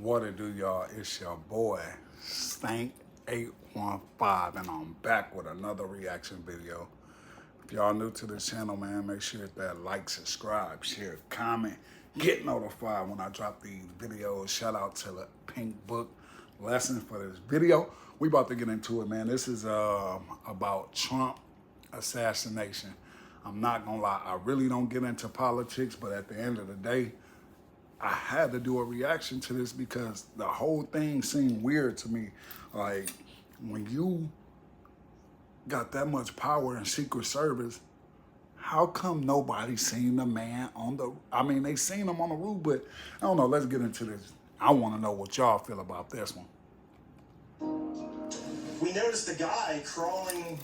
What it do, y'all? It's your boy, Stank815, and I'm back with another reaction video. If y'all new to this channel, man, make sure hit that like, subscribe, share, comment, get notified when I drop these videos. Shout out to the Pink Book lesson for this video. We about to get into it, man. This is about Trump assassination. I'm not gonna lie, I really don't get into politics, but at the end of the day, I had to do a reaction to this because the whole thing seemed weird to me. Like, when you got that much power in Secret Service, how come nobody seen the man on the, they seen him on the roof, but I don't know, let's get into this. I want to know what y'all feel about this one. We noticed a guy crawling,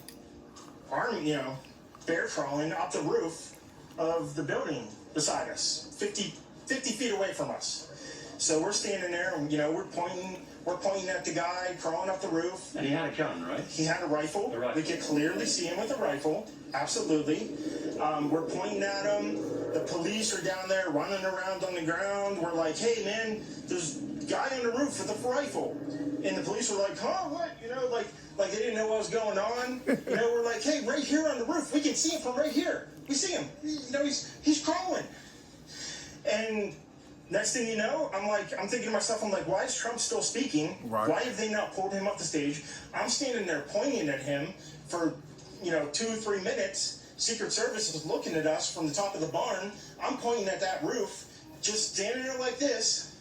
bear crawling up the roof of the building beside us, 50 feet away from us. So we're standing there and, we're pointing at the guy crawling up the roof. And he had a gun, right? He had a rifle. We could clearly see him with a rifle. Absolutely. We're pointing at him. The police are down there running around on the ground. We're like, hey, man, there's a guy on the roof with a rifle. And the police were like, huh, what? Like they didn't know what was going on. We're like, hey, right here on the roof. We can see him from right here. We see him. He's crawling. And next thing you know, I'm thinking to myself, why is Trump still speaking? Right. Why have they not pulled him up the stage? I'm standing there pointing at him for, 2-3 minutes. Secret Service is looking at us from the top of the barn. I'm pointing at that roof, just standing there like this.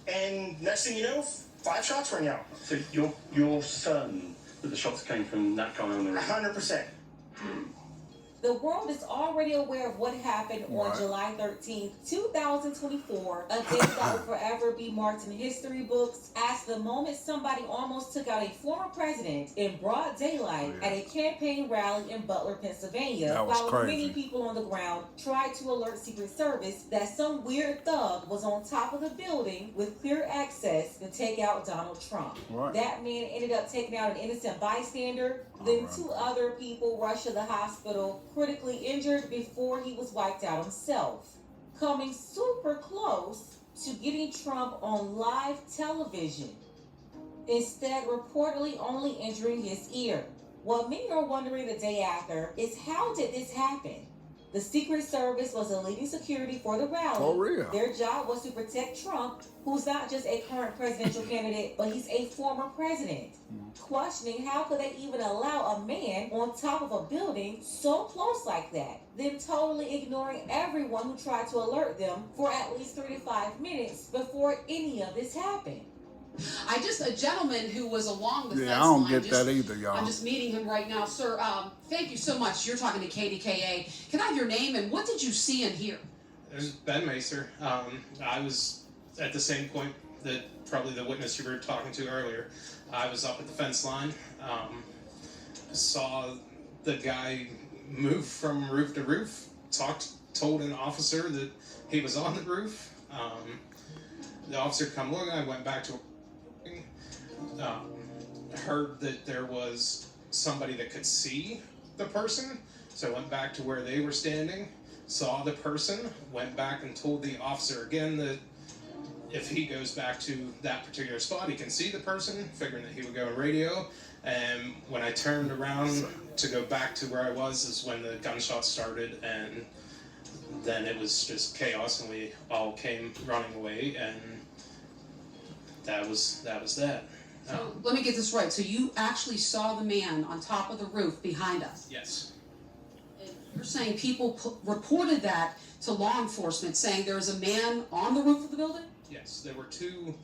And next thing you know, 5 shots rang out. So you're certain that the shots came from that guy on the roof? 100%. The world is already aware of what happened on July 13th, 2024, a day that will forever be marked in history books as the moment somebody almost took out a former president in broad daylight at a campaign rally in Butler, Pennsylvania, while many people on the ground tried to alert Secret Service that some weird thug was on top of the building with clear access to take out Donald Trump. That man ended up taking out an innocent bystander, then 2 other people rushed to the hospital critically injured before he was wiped out himself, coming super close to getting Trump on live television, instead reportedly only injuring his ear. What many are wondering the day after is, how did this happen? The Secret Service was a leading security for the rally. For real. Their job was to protect Trump, who's not just a current presidential candidate, but he's a former president. Questioning how could they even allow a man on top of a building so close like that, then totally ignoring everyone who tried to alert them for at least 3 to 5 minutes before any of this happened. A gentleman who was along the fence line. I don't get that either, y'all. I'm just meeting him right now. Sir, thank you so much. You're talking to KDKA. Can I have your name and what did you see and hear? There's Ben Macer. I was at the same point that probably the witness you were talking to earlier. I was up at the fence line, saw the guy move from roof to roof, told an officer that he was on the roof. The officer come look, I went back to heard that there was somebody that could see the person, so I went back to where they were standing, saw the person, went back and told the officer again that if he goes back to that particular spot, he can see the person, figuring that he would go on radio. And when I turned around to go back to where I was is when the gunshots started, and then it was just chaos, and we all came running away, and that was that. So let me get this right. So you actually saw the man on top of the roof behind us? Yes. And you're saying people reported that to law enforcement, saying there was a man on the roof of the building? Yes, there were two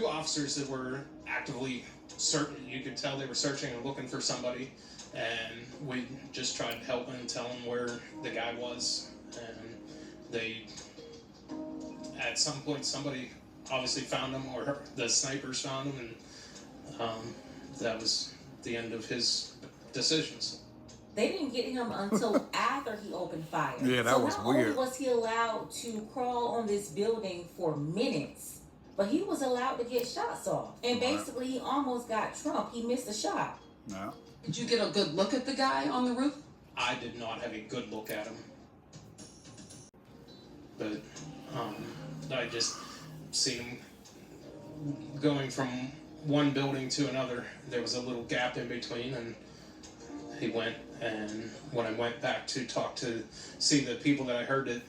officers that were actively certain. You could tell they were searching and looking for somebody, and we just tried to help and tell them where the guy was. And at some point, somebody obviously found him, or the snipers found him, and that was the end of his decisions. They didn't get him until after he opened fire. Yeah, that was weird. So not only was he allowed to crawl on this building for minutes, but he was allowed to get shots off. And basically, he almost got Trump. He missed a shot. No. Did you get a good look at the guy on the roof? I did not have a good look at him. But I just seen him going from one building to another, there was a little gap in between, and he went. And when I went back to talk to see the people that I heard that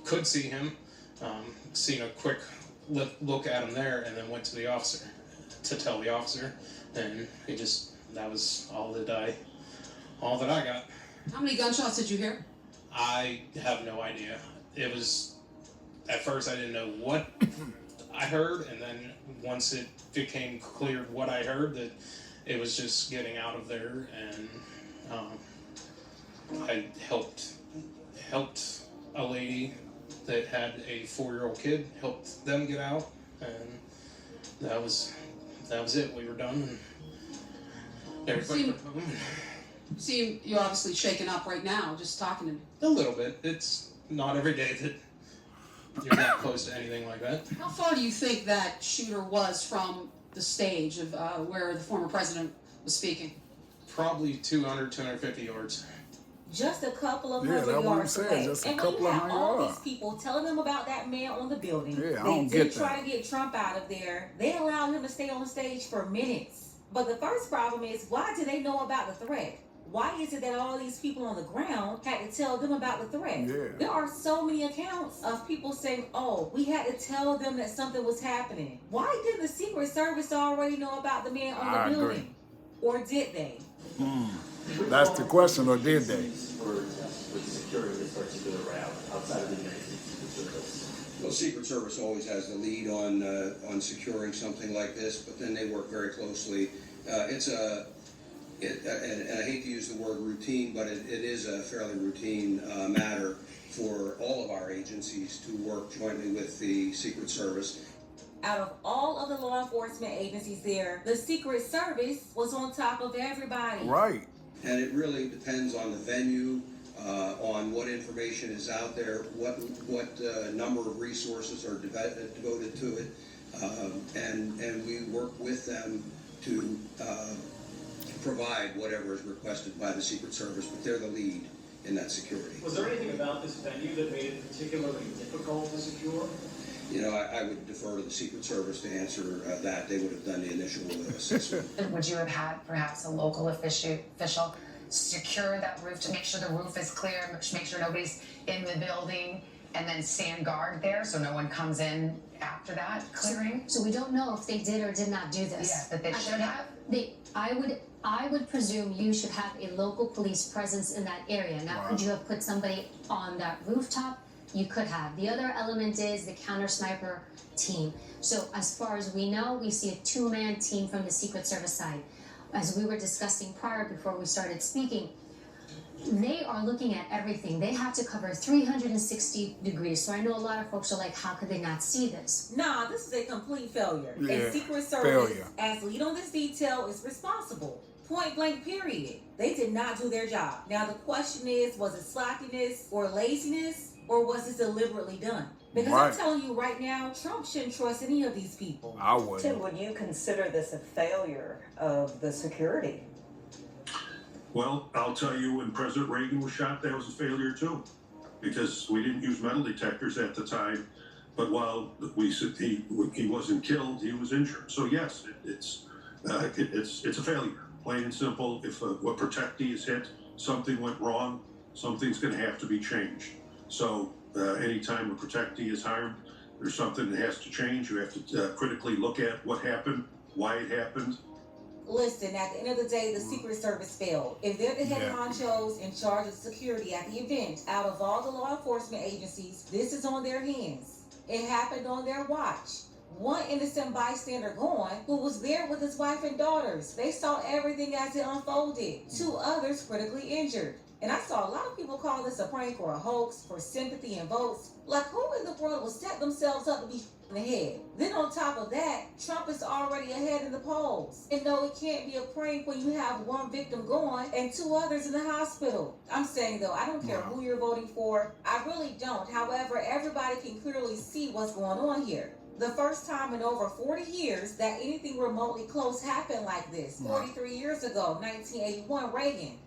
could see him, seen a quick look at him there, and then went to the officer to tell the officer, and that was all that I got. How many gunshots did you hear? I have no idea. It was, at first I didn't know what I heard, and then once it became clear what I heard, that it was just getting out of there, and I helped a lady that had a 4-year-old kid, helped them get out, and that was it. We were done, and everybody went home. You seem you're obviously shaken up right now, just talking to me. A little bit. It's not every day that you're that close to anything like that. How far do you think that shooter was from the stage of where the former president was speaking? Probably 200, 250 yards. Just a couple of Yeah, hundred that's what I'm yards saying, away. just a And when couple you of have hundred all yards. these people telling them about that man on the building, Yeah, I they don't did get try that. to get Trump out of there. They allowed him to stay on stage for minutes. But the first problem is, why did they know about the threat? Why is it that all these people on the ground had to tell them about the threat? Yeah. There are so many accounts of people saying, oh, we had to tell them that something was happening. Why didn't the Secret Service already know about the man on I the agree. building? Or did they? That's the question, or did they? With securing this particular route outside of the United States Secret Service? Well, Secret Service always has the lead on securing something like this, but then they work very closely. And I hate to use the word routine, but it is a fairly routine matter for all of our agencies to work jointly with the Secret Service. Out of all of the law enforcement agencies there, the Secret Service was on top of everybody. Right. And it really depends on the venue, on what information is out there, what number of resources are devoted to it, and we work with them to provide whatever is requested by the Secret Service, but they're the lead in that security. Was there anything about this venue that made it particularly difficult to secure? You know, I would defer to the Secret Service to answer that. They would have done the initial assessment. Would you have had perhaps a local official secure that roof to make sure the roof is clear, make sure nobody's in the building, and then stand guard there so no one comes in after that clearing? So we don't know if they did or did not do this. Yes, but they should have. I would presume you should have a local police presence in that area. Now, could you have put somebody on that rooftop? You could have. The other element is the counter sniper team. So as far as we know, we see a 2-man team from the Secret Service side. As we were discussing prior before we started speaking, they are looking at everything. They have to cover 360 degrees. So I know a lot of folks are like, how could they not see this? Nah, this is a complete failure. Yeah, And Secret Service, failure. as lead on this detail, is responsible. Point blank, period. They did not do their job. Now the question is, was it sloppiness or laziness, or was this deliberately done? Because Right. I'm telling you right now, Trump shouldn't trust any of these people. I wouldn't. Tim, would you consider this a failure of the security? Well, I'll tell you, when President Reagan was shot, that was a failure too, because we didn't use metal detectors at the time. But while he wasn't killed, he was injured. So yes, it's a failure, plain and simple. If a protectee is hit, something went wrong, something's going to have to be changed. So anytime a protectee is harmed, there's something that has to change. You have to critically look at what happened, why it happened. Listen, at the end of the day, the Secret Service failed. If they're the head honchos in charge of security at the event, out of all the law enforcement agencies, this is on their hands. It happened on their watch. One innocent bystander gone who was there with his wife and daughters. They saw everything as it unfolded. 2 others critically injured. And I saw a lot of people call this a prank or a hoax for sympathy and votes. Like, who in the world will set themselves up to be in the head? Then on top of that, Trump is already ahead in the polls. And no, it can't be a prank when you have 1 victim gone and 2 others in the hospital. I'm saying though, I don't care who you're voting for. I really don't. However, everybody can clearly see what's going on here. The first time in over 40 years that anything remotely close happened like this. 43 years ago, 1981, Reagan.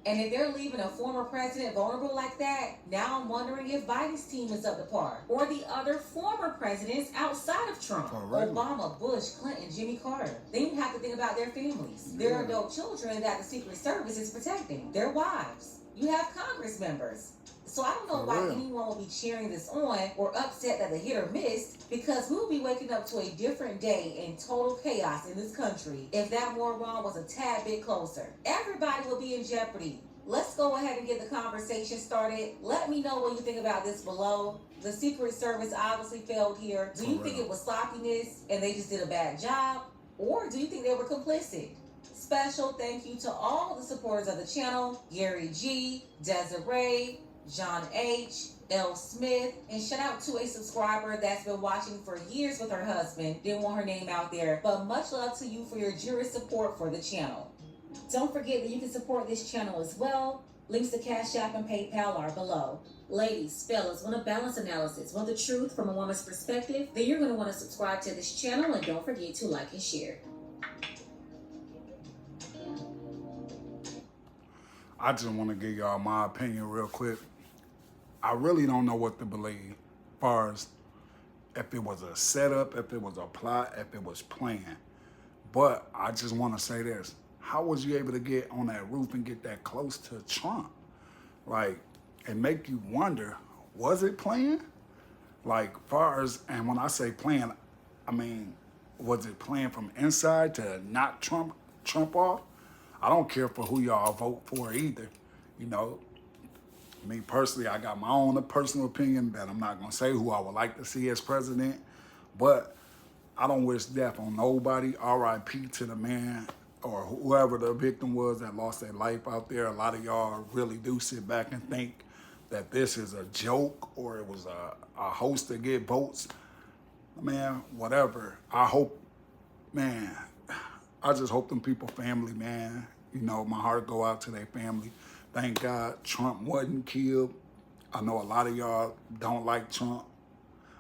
And if they're leaving a former president vulnerable like that, now I'm wondering if Biden's team is up to par. Or the other former presidents outside of Trump. Obama, Bush, Clinton, Jimmy Carter. Then you have to think about their families. Their adult children that the Secret Service is protecting. Their wives. You have Congress members. So I don't know why anyone will be cheering this on or upset that the hit or miss, because we'll be waking up to a different day in total chaos in this country if that moron was a tad bit closer. Everybody will be in jeopardy. Let's go ahead and get the conversation started. Let me know what you think about this below. The Secret Service obviously failed here. Do you think it was sloppiness and they just did a bad job? Or do you think they were complicit? Special thank you to all the supporters of the channel: Gary G, Desiree, John H, L. Smith, and shout out to a subscriber that's been watching for years with her husband. Didn't want her name out there, but much love to you for your generous support for the channel. Don't forget that you can support this channel as well. Links to Cash App and PayPal are below. Ladies, fellas, want a balanced analysis, want the truth from a woman's perspective? Then you're going to want to subscribe to this channel, and don't forget to like and share. I just want to give y'all my opinion real quick. I really don't know what to believe as far as if it was a setup, if it was a plot, if it was planned. But I just want to say this. How was you able to get on that roof and get that close to Trump? Like, it make you wonder, was it planned? Like, far as, and when I say planned, I mean, was it planned from inside to knock Trump off? I don't care for who y'all vote for either. You know, me personally, I got my own personal opinion that I'm not going to say who I would like to see as president, but I don't wish death on nobody. RIP to the man or whoever the victim was that lost their life out there. A lot of y'all really do sit back and think that this is a joke or it was a host to get votes. Man, whatever. I hope, man, I just hope them people family, man, you know, my heart go out to their family. Thank God Trump wasn't killed. I know a lot of y'all don't like Trump.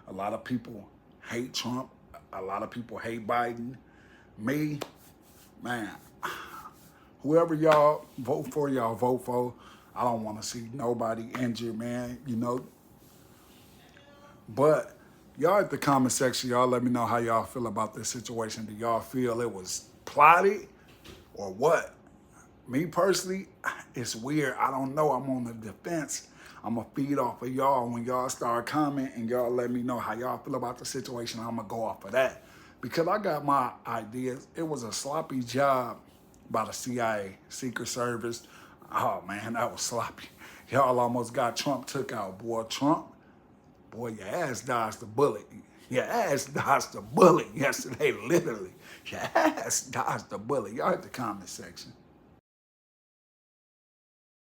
A lot of people hate Trump. A lot of people hate Biden. Me, man, whoever y'all vote for, y'all vote for. I don't want to see nobody injured, man, you know. But y'all at the comment section, y'all let me know how y'all feel about this situation. Do y'all feel it was plotted or what? Me personally, it's weird. I don't know. I'm on the defense. I'm going to feed off of y'all. When y'all start commenting, y'all let me know how y'all feel about the situation. I'm going to go off of that. Because I got my ideas. It was a sloppy job by the CIA, Secret Service. Oh, man, that was sloppy. Y'all almost got Trump took out, boy. Trump, boy, your ass dodged the bullet. Your ass dodged the bullet yesterday, literally. Your ass dodged the bullet. Y'all at the comment section.